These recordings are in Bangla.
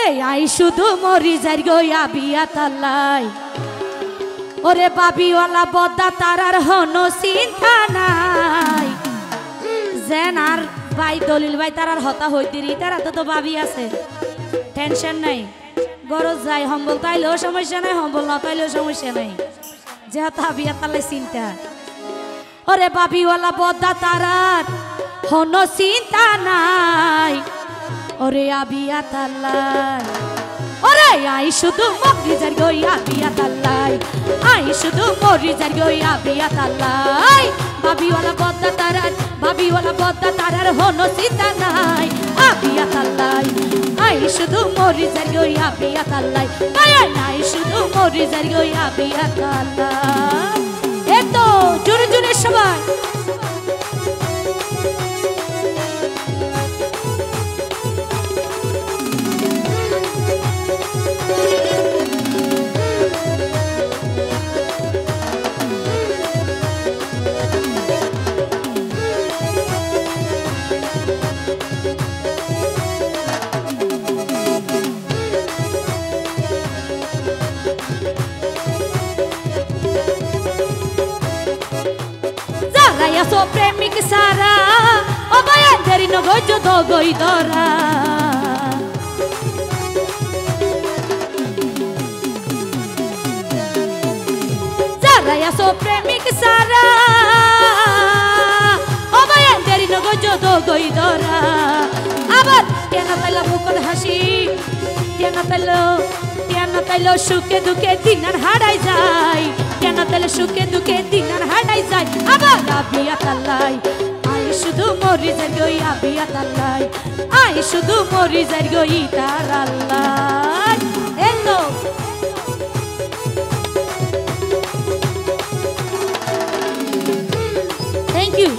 ওরে আই শুধু মরি যাই গইয়া বিয়া তাল্লাই ওরে বাবিওয়ালা বদ্দা তারার হনো চিন্তা নাই যেন আর ভাই দলিল ভাই তারার হতা হইতিরি তারা তো বাবি আছে টেনশন নাই গরজ যাই সম্বল তাইলেও সমস্যা নাই সম্বল না তাইলেও সমস্যা নাই যেহেতু বিয়া তাল্লাই চিন্তা ওরে বাবিওয়ালা বদ্দা তারার হনো চিন্তা নাই ওরে আবিয়া তাল্লাই ওরে আই শুধু মরি যাই গইয়া বিয়া তাল্লাই আই শুধু মরি যাই গইয়া বিয়া তাল্লাই বাবিওয়ালা বদ্দা তারার হনো চিন্তা নাই আবিয়া তাল্লাই আই শুধু মরি যাই গইয়া বিয়া তাল্লাই আই শুধু মরি যাই গইয়া বিয়া তাল্লাই এত জোরে জোরে সবাই so premik sara obaya deri no gojo do goidora zara ya so premik sara obaya deri no gojo do goidora abar tiana tala mukod hashi tiana talo suke duke dinar harai jai tiana talo suke duke dinar harai jai abar abiya tallai ai shudhu mori jar goi abiya tallai ai shudhu mori jar goi tarallai endo thank you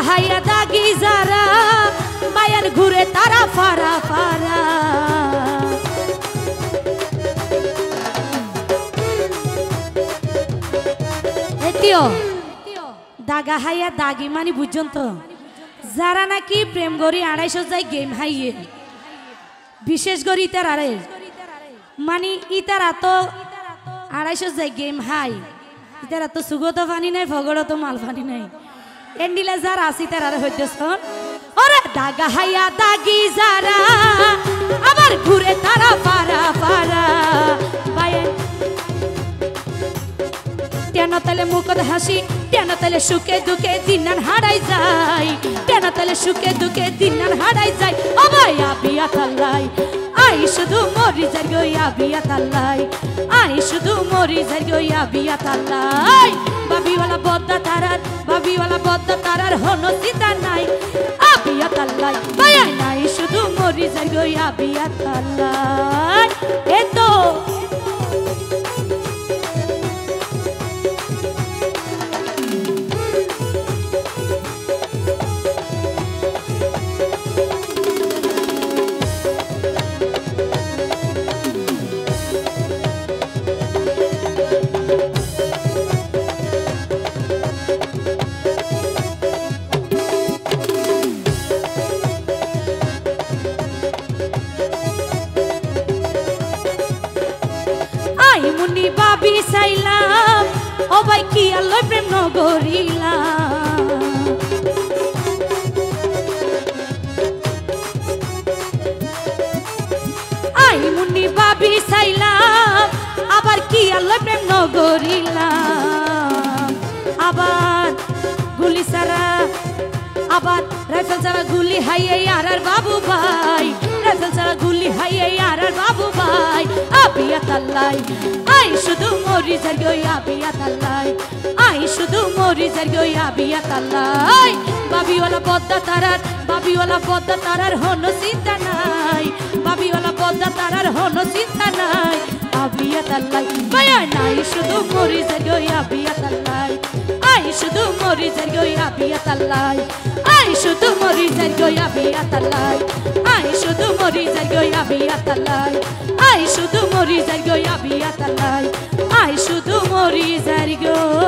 Haya dagi zara bayan ঘুরে তারা ফারা ফারা এটিও দাগা হাইয়া দাগি মানে বুঝছেন তো যারা নাকি প্রেম গরি 250 যাই গেম হাইয়ে বিশেষ করে ইতারারে মানে ইতারা তো 250 যাই গেম হাই ইতারা তো সুগত পানি নাই ভগড় তো মাল পানি নাই এন্ডিলা যারা আসি তারা হইতেছন ওরে দাগা হাইয়া দাগি যারা আবার ঘুরে তারা পারা পারা বায়েন তেন তলে মুখদ হাসি তেন তলে সুখে দুঃখে দিনান হারাই যায় তেন তলে সুখে দুঃখে দিনান হারাই যায় ও ভাই আবিয়া তাল্লাই আই শুধু মরি যাই গইয়া বিয়া তাল্লাই আই শুধু মরি যাই গইয়া বিয়া তাল্লাই বাবিওয়ালা বদ্দা তারার হনো চিন্তা নাই আবিয়া তাল্লাই বায়াই নাই শুধু মরি যাই গইয়া বিয়া তাল্লাই এতো মুনি বাবি চাইলাম ও ভাই কি আল্লাহ প্রেম নগরিলাম আই মুনি বাবি চাইলাম আবার কি আল্লাহ প্রেম নগরিলাম আবার গুলি সারা আবার রাইফেল সারা গুলি হাইয়ে আর বাবু ভাই রাইফেল সারা গুলি হাইয়ে আর বাবু ভাই আবিয়া তাল্লাই আই শুধু মরি যাই গইয়া বিয়া তাল্লাই আই শুধু মরি যাই গইয়া বিয়া তাল্লাই বাবিওয়ালা বদ্দা তারার হনো চিন্তা নাই বাবিওয়ালা বদ্দা তারার হনো চিন্তা নাই আবিয়া তাল্লাই বায়া নাই শুধু মরি যাই গইয়া বিয়া তাল্লাই মরিজের গইয়া বিয়া তাল্লাই আই শুধু মরিজের গইয়া বিয়া তাল্লাই আই শুধু মরিজের গইয়া বিয়া তাল্লাই আই শুধু মরিজের গইয়া বিয়া তাল্লাই আই শুধু মরিজের গো